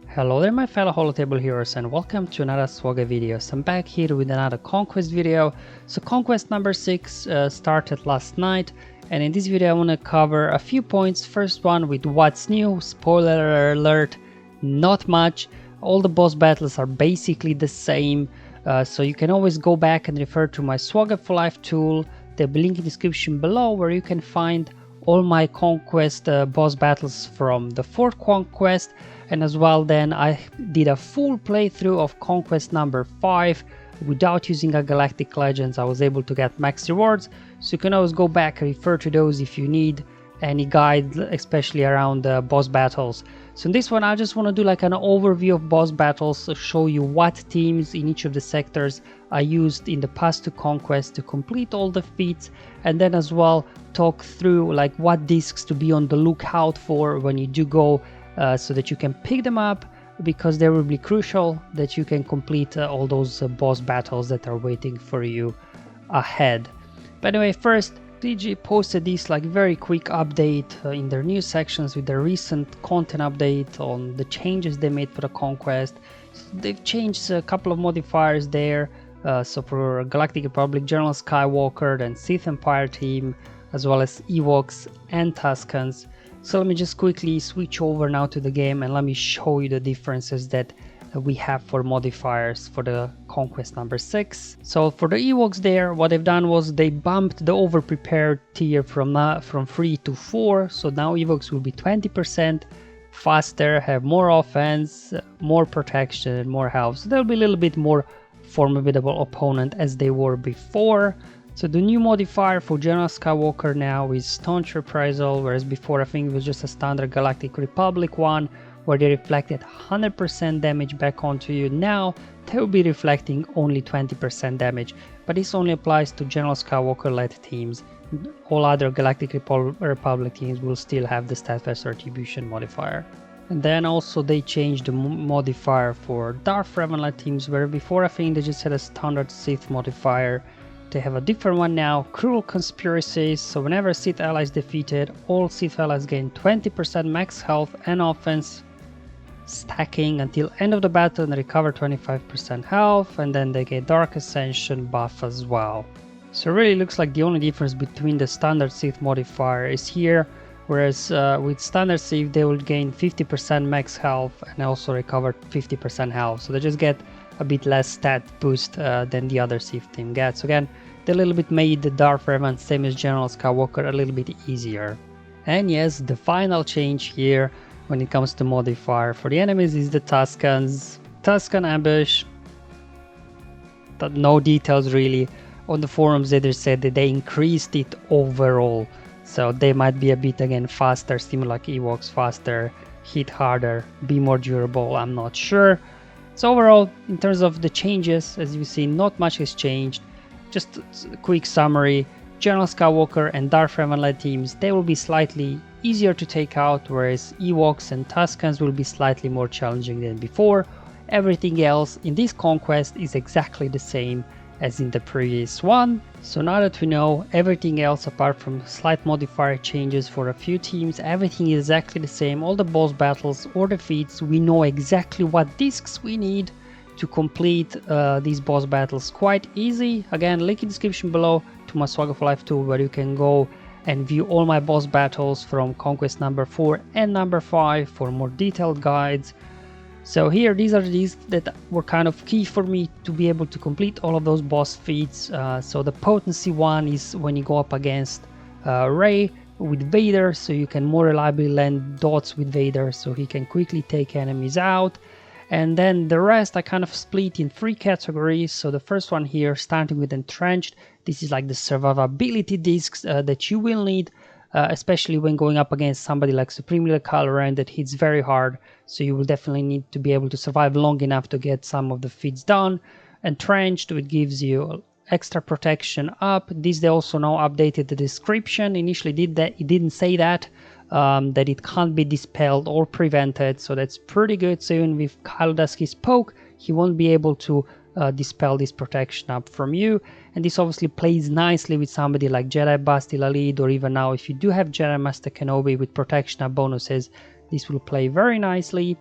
Hello there my fellow holotable heroes and welcome to another SWGOH video. So I'm back here with another Conquest video. So Conquest number 6 started last night, and in this video I want to cover a few points. First one with what's new. Spoiler alert, not much. All the boss battles are basically the same, so you can always go back and refer to my SWGOH for Life tool. There'll be a link in the description below where you can find all my Conquest boss battles from the 4th Conquest. And as well, then I did a full playthrough of Conquest number 5 without using a Galactic Legends. I was able to get max rewards, so you can always go back and refer to those if you need any guide, especially around boss battles. So in this one I just want to do like an overview of boss battles, show you what teams in each of the sectors I used in the past 2 conquests to complete all the feats, and then as well talk through like what discs to be on the lookout for when you do go, so that you can pick them up, because they will be crucial that you can complete all those boss battles that are waiting for you ahead. But anyway, first CG posted this like very quick update in their news sections with their recent content update on the changes they made for the Conquest. So they've changed a couple of modifiers there, so for Galactic Republic, General Skywalker and Sith Empire team, as well as Ewoks and Tuscans. So let me just quickly switch over now to the game and let me show you the differences that we have for modifiers for the Conquest number 6. So for the Ewoks there, what they've done was they bumped the over-prepared tier from 3 to 4. So now Ewoks will be 20% faster, have more offense, more protection, more health. So they'll be a little bit more formidable opponent as they were before. So the new modifier for General Skywalker now is Staunch Reprisal, whereas before I think it was just a standard Galactic Republic one where they reflected 100% damage back onto you. Now they will be reflecting only 20% damage, but this only applies to General Skywalker led teams. All other Galactic Republic teams will still have the Steadfast Retribution modifier. And then also they changed the modifier for Darth Revan led teams, where before I think they just had a standard Sith modifier. They have a different one now, Cruel Conspiracies. So whenever a Sith ally is defeated, all Sith allies gain 20% max health and offense, stacking until end of the battle and recover 25% health, and then they get Dark Ascension buff as well. So it really looks like the only difference between the standard Sith modifier is here, whereas with standard Sith they will gain 50% max health and also recover 50% health. So they just get a bit less stat boost than the other Sith team gets. So again, they a little bit made the Darth Revan, same as General Skywalker, a little bit easier. And yes, the final change here when it comes to modifier for the enemies is the Tuscans. Tuscan ambush, no details really. On the forums they just said that they increased it overall, so they might be a bit again faster, similar like Ewoks, faster, hit harder, be more durable, I'm not sure. So overall, in terms of the changes, as you see, not much has changed. Just a quick summary: General Skywalker and Darth Revan led teams, they will be slightly easier to take out, whereas Ewoks and Tuscans will be slightly more challenging than before. Everything else in this conquest is exactly the same as in the previous one. So now that we know everything else apart from slight modifier changes for a few teams, everything is exactly the same. All the boss battles or defeats, we know exactly what discs we need to complete these boss battles quite easy. Again, link in the description below to my SWGOH for Life tool where you can go and view all my boss battles from Conquest number 4 and number 5 for more detailed guides. So here, these are the discs that were kind of key for me to be able to complete all of those boss feats. So the potency one is when you go up against Rey with Vader, so you can more reliably land dots with Vader so he can quickly take enemies out. And then the rest I kind of split in 3 categories. So the first one here, starting with Entrenched, this is like the survivability discs that you will need, especially when going up against somebody like Supreme Leader Kylo Ren that hits very hard. So you will definitely need to be able to survive long enough to get some of the feats done. Entrenched, which gives you extra protection up. This they also now updated the description. Initially it didn't say that it can't be dispelled or prevented. So that's pretty good. So even if Kylo does his poke, he won't be able to dispel this protection up from you. And this obviously plays nicely with somebody like Jedi Bastila Lead, or even now if you do have Jedi Master Kenobi with protection up bonuses, this will play very nicely.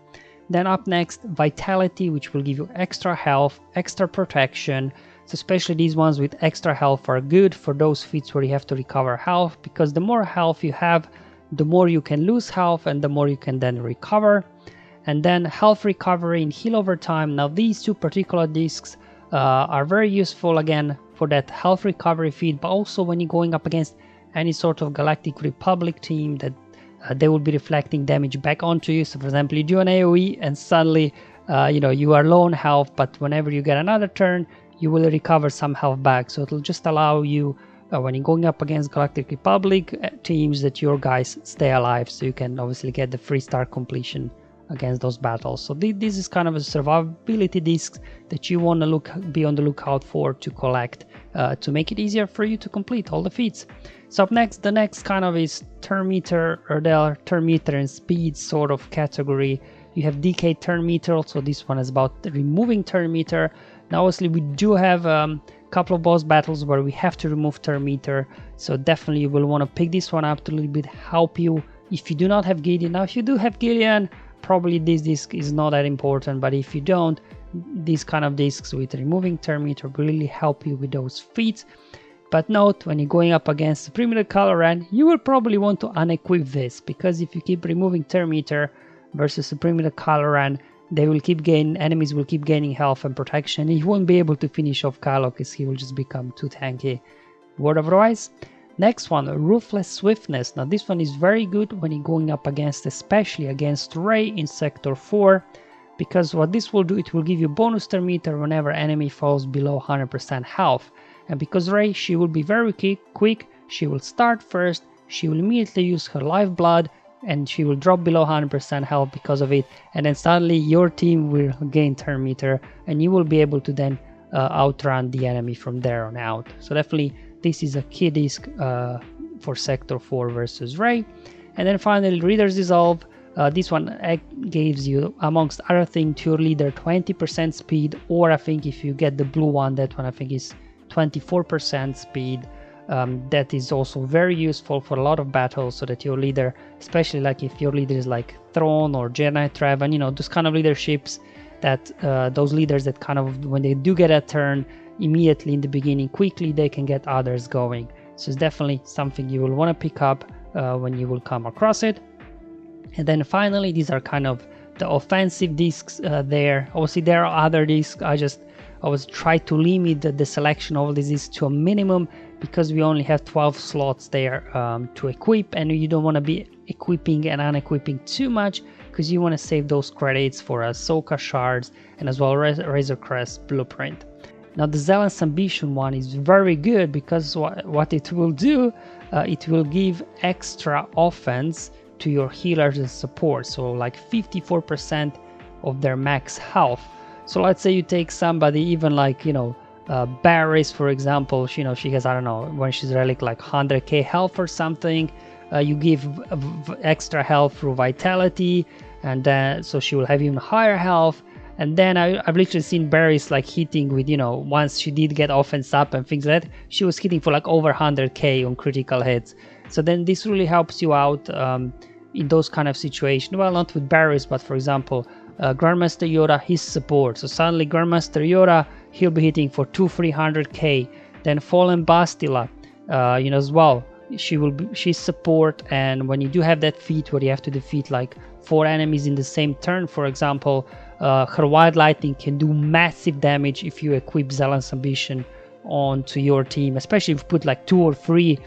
Then up next, Vitality, which will give you extra health, extra protection. So especially these ones with extra health are good for those feats where you have to recover health, because the more health you have, the more you can lose health and the more you can then recover. And then health recovery and heal over time. Now these two particular discs are very useful again for that health recovery feat, but also when you're going up against any sort of Galactic Republic team that they will be reflecting damage back onto you. So for example, you do an AoE and suddenly you are low on health, but whenever you get another turn, you will recover some health back. So it'll just allow you when you're going up against Galactic Republic teams that your guys stay alive, so you can obviously get the free star completion against those battles. So this is kind of a survivability disc that you want to be on the lookout for to collect to make it easier for you to complete all the feats. So up next, the next kind of is turn meter, or there are turn meter and speed sort of category. You have DK turn meter, so this one is about removing turn meter. Now obviously we do have a couple of boss battles where we have to remove turn meter, so definitely you will want to pick this one up to a little bit help you if you do not have Gideon. Now if you do have Gideon, probably this disc is not that important, but if you don't, these kind of discs with removing turn meter will really help you with those feats. But note, when you're going up against Supreme Coloran, you will probably want to unequip this, because if you keep removing turn meter versus Supreme Coloran, enemies will keep gaining health and protection. You won't be able to finish off Kylo because he will just become too tanky. Word of advice. Next one, Ruthless Swiftness. Now this one is very good when you're going up against, especially against Rey in Sector 4, because what this will do, it will give you bonus turn meter whenever enemy falls below 100% health. And because Rey, she will be very quick, she will start first, she will immediately use her lifeblood, and she will drop below 100% health because of it, and then suddenly your team will gain turn meter and you will be able to then outrun the enemy from there on out. So definitely this is a key disc for Sector 4 versus Rey. And then finally, Reader's Dissolve. This one gives you, amongst other things, to your leader 20% speed, or I think if you get the blue one, that one I think is 24% speed. That is also very useful for a lot of battles, so that your leader, especially like if your leader is like Throne or Jedi Traven, those kind of leaderships, that those leaders that kind of, when they do get a turn immediately in the beginning, quickly they can get others going. So it's definitely something you will want to pick up when you will come across it. And then finally, these are kind of the offensive discs there. Obviously there are other discs. I was try to limit the selection of these discs to a minimum, because we only have 12 slots there to equip, and you don't want to be equipping and unequipping too much, because you want to save those credits for Ahsoka shards and as well Razor Crest blueprint. Now the Zealous Ambition one is very good, because what it will do, it will give extra offense to your healers and support, so like 54% of their max health. So let's say you take somebody even like, Barris, for example, she has, I don't know, when she's relic like 100k health or something, you give extra health through Vitality, and then so she will have even higher health. And then I've literally seen Barris like hitting with, once she did get offense up and things like that, she was hitting for like over 100k on critical hits. So then this really helps you out in those kind of situations. Well, not with Barris, but for example, Grandmaster Yoda, his support. So suddenly Grandmaster Yoda, he'll be hitting for 200-300k. Then Fallen Bastila, as well, she's support, and when you do have that feat where you have to defeat like 4 enemies in the same turn, for example, her Wild Lightning can do massive damage if you equip Zealous Ambition onto your team, especially if you put like 2 or 3.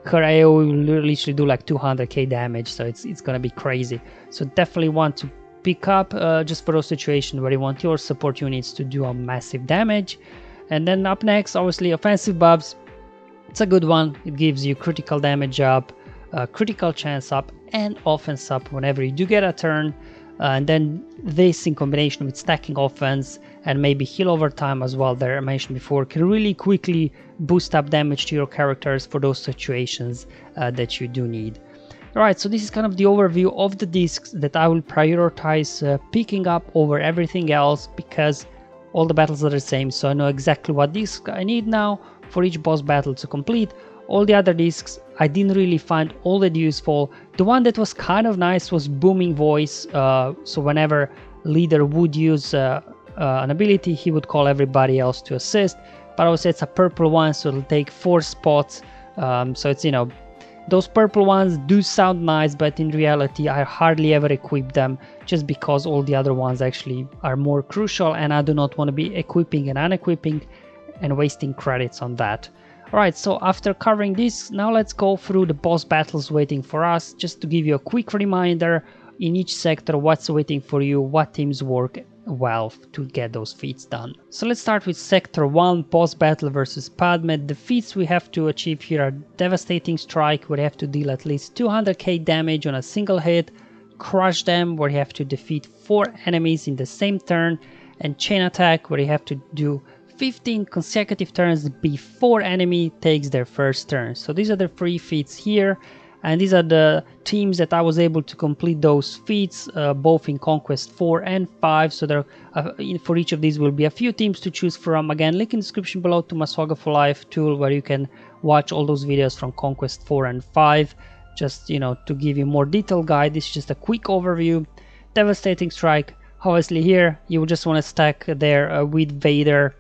Her AoE will literally do like 200k damage, so it's gonna be crazy. So definitely want to pick up just for those situations where you want your support units to do a massive damage. And then up next, obviously, offensive buffs. It's a good one. It gives you critical damage up, critical chance up, and offense up whenever you do get a turn. And then this in combination with stacking offense and maybe heal over time as well, that I mentioned before, can really quickly boost up damage to your characters for those situations that you do need. Alright, so this is kind of the overview of the discs that I will prioritize picking up over everything else, because all the battles are the same, so I know exactly what disc I need now for each boss battle to complete. All the other discs I didn't really find all that useful. The one that was kind of nice was Booming Voice, so whenever leader would use an ability, he would call everybody else to assist. But I would say it's a purple one, so it'll take 4 spots. So it's, you know, those purple ones do sound nice, but in reality I hardly ever equip them, just because all the other ones actually are more crucial, and I do not want to be equipping and unequipping and wasting credits on that. Alright, so after covering this, now let's go through the boss battles waiting for us, just to give you a quick reminder in each sector what's waiting for you, what teams work well to get those feats done. So let's start with Sector 1, boss battle versus Padme. The feats we have to achieve here are Devastating Strike, where you have to deal at least 200k damage on a single hit, Crush Them, where you have to defeat 4 enemies in the same turn, and Chain Attack, where you have to do 15 consecutive turns before enemy takes their first turn. So these are the 3 feats here, and these are the teams that I was able to complete those feats both in Conquest 4 and 5. So there for each of these will be a few teams to choose from. Again, link in the description below to my SWGOH for Life tool, where you can watch all those videos from Conquest 4 and 5. Just, you know, to give you more detailed guide. This is just a quick overview. Devastating Strike, obviously here you will just want to stack there with Vader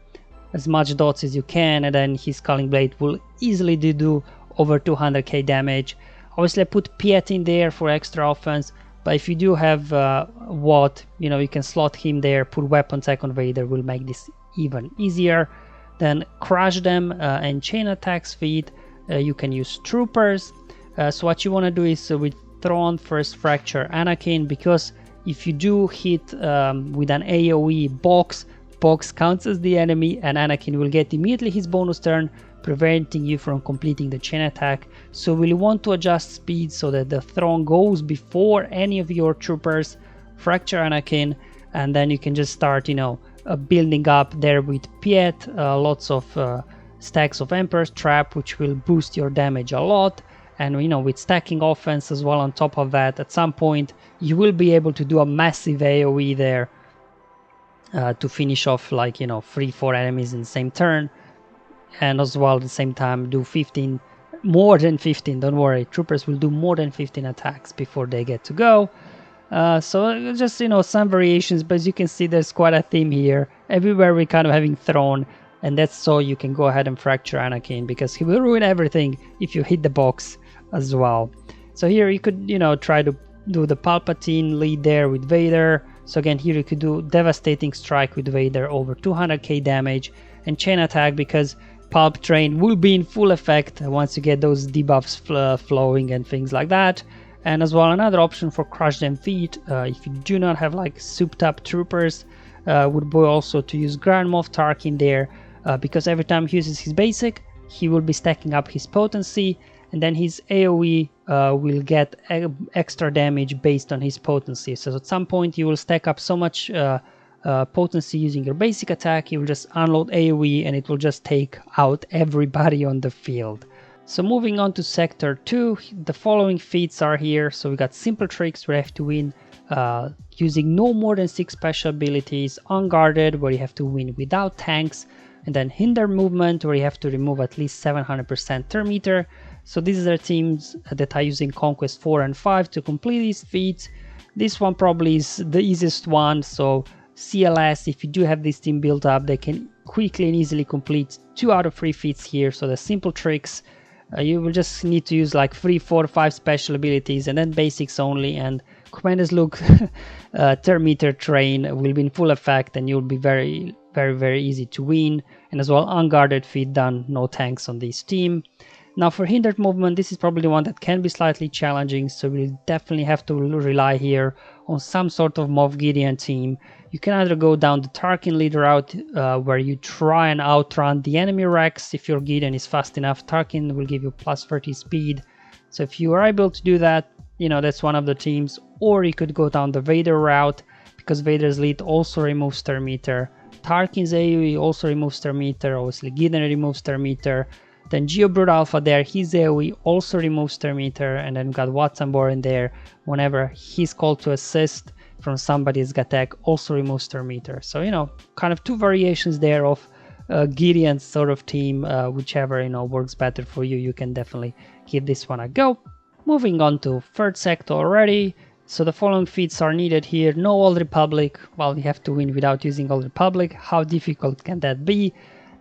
as much dots as you can, and then his Culling Blade will easily do over 200k damage. Obviously I put Piet in there for extra offense, but if you do have Watt, you know, you can slot him there, put Weapon Tech on Vader, will make this even easier. Then Crush Them and Chain Attacks feat, you can use Troopers. So what you want to do is with Thrawn first fracture Anakin, because if you do hit with an AoE box counts as the enemy, and Anakin will get immediately his bonus turn, preventing you from completing the chain attack. So we'll want to adjust speed so that the Thrawn goes before any of your troopers, fracture Anakin, and then you can just start, you know, building up there with Piet, lots of stacks of Emperor's Trap, which will boost your damage a lot. And, you know, with stacking offense as well on top of that, at some point you will be able to do a massive AoE there to finish off, like, you know, 3-4 enemies in the same turn, and as well at the same time do 15, more than 15, don't worry, troopers will do more than 15 attacks before they get to go. So just, you know, some variations, but as you can see there's quite a theme here. Everywhere we're kind of having Thrawn, and that's so you can go ahead and fracture Anakin, because he will ruin everything if you hit the box as well. So here you could, you know, try to do the Palpatine lead there with Vader. So again, here you could do Devastating Strike with Vader over 200k damage, and Chain Attack, because Pulp Train will be in full effect once you get those debuffs flowing and things like that. And as well, another option for Crush Them feat, if you do not have like souped up troopers, would be also to use Grand Moff Tarkin there, because every time he uses his basic, he will be stacking up his potency, and then his AoE will get extra damage based on his potency. So at some point you will stack up so much potency using your basic attack, you will just unload AoE and it will just take out everybody on the field. So moving on to Sector 2, the following feats are here. So we got Simple Tricks, where you have to win using no more than 6 special abilities, Unguarded, where you have to win without tanks, and then Hinder Movement, where you have to remove at least 700% turn meter. So these are teams that are using Conquest 4 and 5 to complete these feats. This one probably is the easiest one, so CLS, if you do have this team built up, they can quickly and easily complete 2 out of 3 feats here. So the Simple Tricks, you will just need to use like 3, 4, 5 special abilities and then basics only, and Commander's Look turn meter train will be in full effect, and you'll be very easy to win. And as well, Unguarded feat done, no tanks on this team. Now for Hindered Movement, this is probably one that can be slightly challenging, so we'll definitely have to rely here on some sort of Moff Gideon team. You can either go down the Tarkin lead route, where you try and outrun the enemy Rex. If your Gideon is fast enough, Tarkin will give you plus 30 speed. So if you are able to do that, you know, that's one of the teams. Or you could go down the Vader route, because Vader's lead also removes turn meter. Tarkin's AoE also removes turn meter, obviously Gideon removes turn meter. Then Geobrute Alpha there, his AoE also removes turn meter, and then we got Watson Boren there, whenever he's called to assist from somebody's attack, also removes turn meter. So, you know, kind of 2 variations there of Gideon's sort of team, whichever, you know, works better for you, you can definitely give this one a go. Moving on to 3rd sector already. So the following feats are needed here. No Old Republic. Well, you have to win without using Old Republic. How difficult can that be?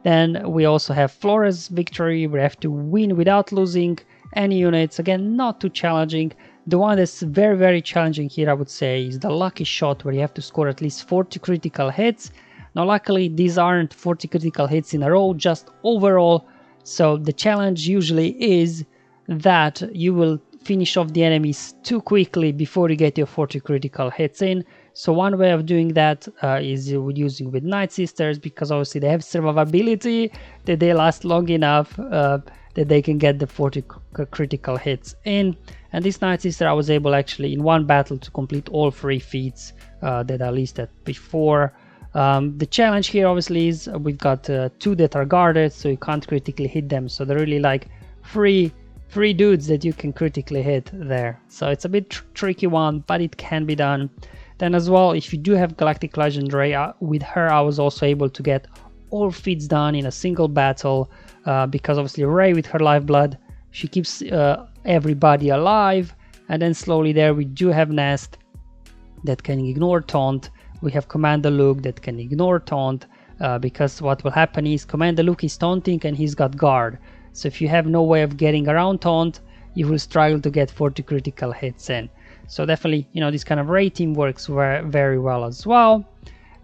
Then we also have Flores Victory. We have to win without losing any units. Again, not too challenging. The one that's very, very challenging here, I would say, is the Lucky Shot, where you have to score at least 40 critical hits. Now, luckily, these aren't 40 critical hits in a row, just overall. So the challenge usually is that you will finish off the enemies too quickly before you get your 40 critical hits in. So one way of doing that is using with Night Sisters, because obviously they have survivability, that they last long enough that they can get the 40 critical hits in. And this Night Sister, I was able actually in one battle to complete all 3 feats that I listed before. The challenge here obviously is we've got 2 that are guarded, so you can't critically hit them. So they're really like three dudes that you can critically hit there. So it's a bit tricky one, but it can be done. Then as well, if you do have Galactic Legend Rey, with her I was also able to get all feats done in a single battle, because obviously Rey with her lifeblood, she keeps everybody alive. And then slowly there we do have Nest that can ignore taunt. We have Commander Luke that can ignore taunt, because what will happen is Commander Luke is taunting and he's got guard. So if you have no way of getting around taunt, you will struggle to get 40 critical hits in. So definitely, you know, this kind of Rey team works very well as well.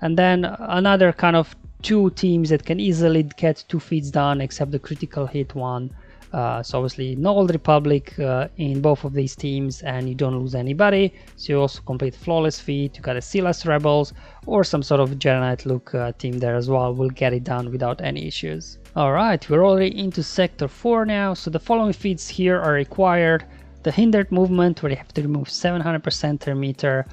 And then another kind of 2 teams that can easily get 2 feats done except the critical hit one. So obviously no Old Republic in both of these teams, and you don't lose anybody. So you also complete flawless feat. You got a CLS Rebels or some sort of Jedi Knight Luke team there as well. We'll get it done without any issues. Alright, we're already into Sector 4 now. So the following feats here are required. The Hindered Movement, where you have to remove 700% turn meter.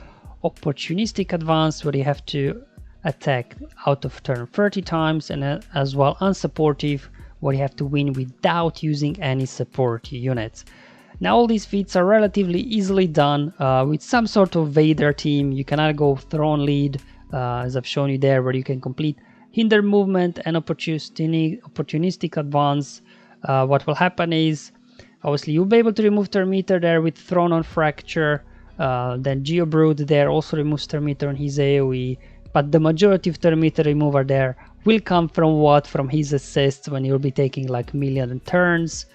Opportunistic Advance, where you have to attack out of turn 30 times. And as well Unsupportive, where you have to win without using any support units. Now all these feats are relatively easily done with some sort of Vader team. You can either go Throne Lead, as I've shown you there, where you can complete Hindered Movement and Opportunistic Advance. What will happen is, obviously you'll be able to remove turn meter there with Throne on Fracture. Then Geobrood there also removes turn meter on his AoE. But the majority of turn meter remover there will come from what? From his assists, when you'll be taking like million turns.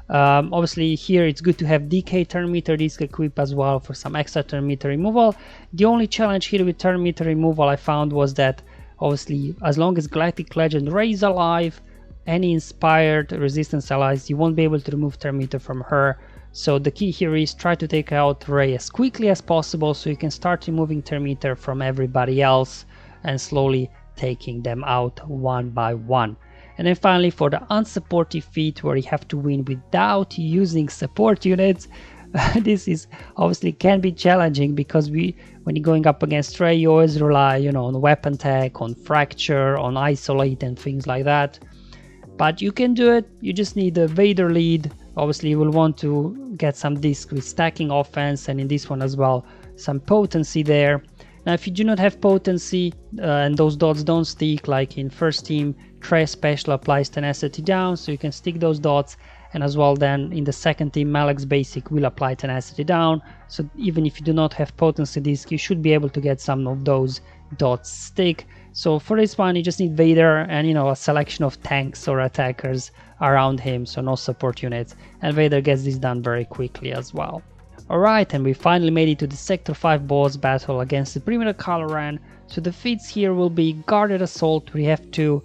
Obviously here it's good to have DK turn meter disc equipped as well for some extra turn meter removal. The only challenge here with turn meter removal I found was that obviously as long as Galactic Legend Rey is alive, any inspired resistance allies, you won't be able to remove turn meter from her. So the key here is try to take out Rey as quickly as possible so you can start removing turn meter from everybody else and slowly taking them out one by one. And then finally for the unsupportive feat, where you have to win without using support units, this is obviously can be challenging, because when you're going up against Rey, you always rely, you know, on weapon tech, on fracture, on isolate and things like that. But you can do it. You just need a Vader lead. Obviously you will want to get some disc with stacking offense, and in this one as well some potency there. Now if you do not have potency and those dots don't stick, like in first team, Trey Special applies tenacity down, so you can stick those dots. And as well then in the second team, Malak's Basic will apply tenacity down. So even if you do not have potency disc, you should be able to get some of those dots stick. So for this one you just need Vader and, you know, a selection of tanks or attackers around him, so no support units. And Vader gets this done very quickly as well. Alright, and we finally made it to the Sector 5 boss battle against the Premier Kylo Ren. So the feats here will be Guarded Assault, where you have to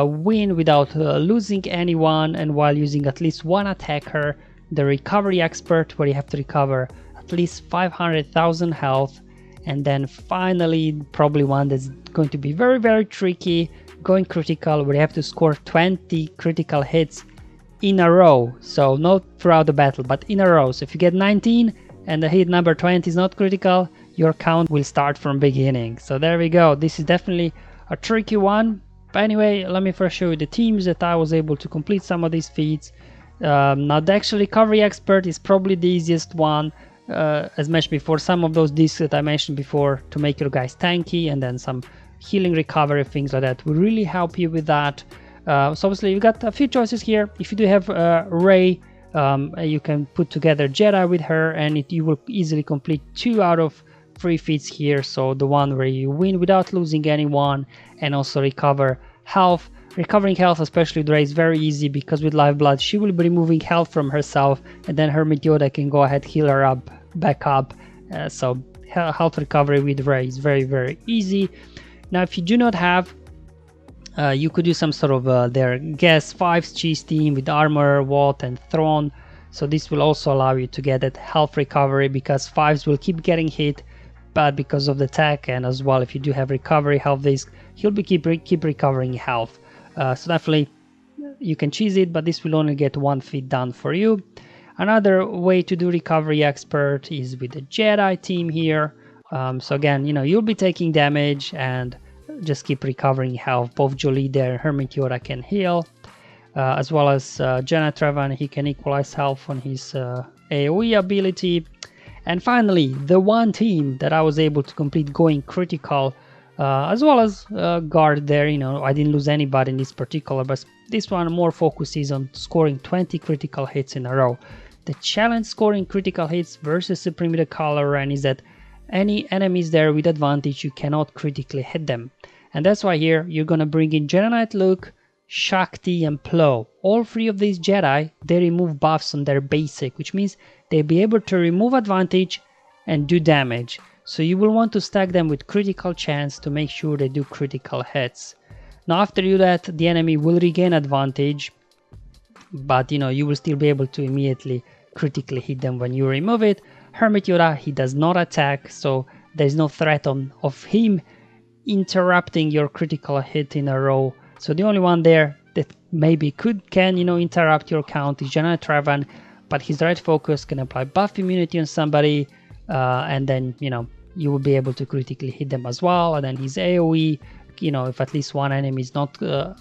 win without losing anyone and while using at least one attacker. The Recovery Expert, where you have to recover at least 500,000 health. And then finally, probably one that's going to be very tricky, Going Critical, where you have to score 20 critical hits in a row. So not throughout the battle, but in a row. So if you get 19 and the hit number 20 is not critical, your count will start from beginning. So there we go. This is definitely a tricky one. But anyway, let me first show you the teams that I was able to complete some of these feats. Now the actual Recovery Expert is probably the easiest one. As mentioned before, some of those discs that I mentioned before to make your guys tanky, and then some healing recovery, things like that will really help you with that. So obviously you got a few choices here. If you do have Rey, You can put together Jedi with her, and you will easily complete 2 out of 3 feats here. So the one where you win without losing anyone, and also recover health. Recovering health, especially with Rey, is very easy because with Lifeblood she will be removing health from herself, and then Hermit Yoda can go ahead, heal her up, back up. So health recovery with Rey is very easy. Now if you do not have, you could use some sort of their guess 5's cheese team with armor, Watt and Thrawn. So this will also allow you to get that health recovery, because 5's will keep getting hit, but because of the tech, and as well if you do have recovery health disc, he'll be keep recovering health. So definitely you can cheese it, but this will only get 1 feat done for you. Another way to do recovery expert is with the Jedi team here. So again, you know, you'll be taking damage and just keep recovering health. Both Jolie there and Hermit Yoda can heal, as well as Jaina Trevan, he can equalize health on his AoE ability. And finally, the one team that I was able to complete going critical, as well as guard there, you know, I didn't lose anybody in this particular, but this one more focuses on scoring 20 critical hits in a row. The challenge scoring critical hits versus Supreme with the Kylo Ren is that any enemies there with advantage, you cannot critically hit them. And that's why here you're gonna bring in Jedi Knight Luke, Shakti and Plo. All 3 of these Jedi, they remove buffs on their basic, which means they'll be able to remove advantage and do damage. So you will want to stack them with critical chance to make sure they do critical hits. Now after you do that, the enemy will regain advantage, but you know, you will still be able to immediately critically hit them when you remove it. Hermit Yoda, he does not attack, so there's no threat of him interrupting your critical hit in a row. So the only one there that maybe can, you know, interrupt your count is Jaina Trevan, but his right focus can apply buff immunity on somebody, and then, you know, you will be able to critically hit them as well. And then his AoE, you know, if at least one enemy is not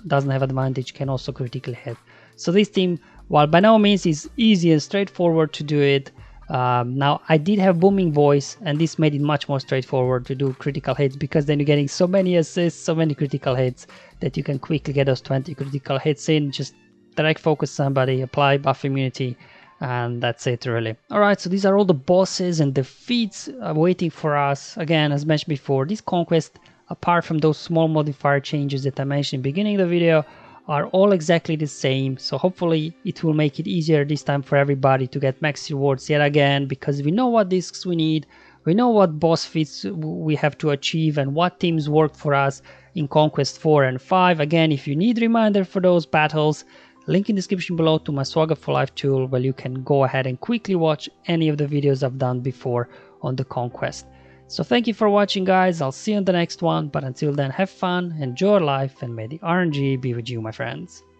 doesn't have advantage, can also critically hit. So this team, while by no means is easy and straightforward to do it, now I did have booming voice, and this made it much more straightforward to do critical hits, because then you're getting so many assists, so many critical hits, that you can quickly get those 20 critical hits in. Just direct focus somebody, apply buff immunity, and that's it really. Alright, so these are all the bosses and the feats waiting for us. Again, as mentioned before, this conquest, apart from those small modifier changes that I mentioned in the beginning of the video, are all exactly the same. So hopefully it will make it easier this time for everybody to get max rewards yet again, because we know what discs we need, we know what boss feats we have to achieve, and what teams work for us in Conquest 4 and 5. Again, if you need reminder for those battles, link in the description below to my Swagger for Life tool, where you can go ahead and quickly watch any of the videos I've done before on the Conquest. So thank you for watching, guys. I'll see you on the next one, but until then, have fun, enjoy life, and may the RNG be with you, my friends.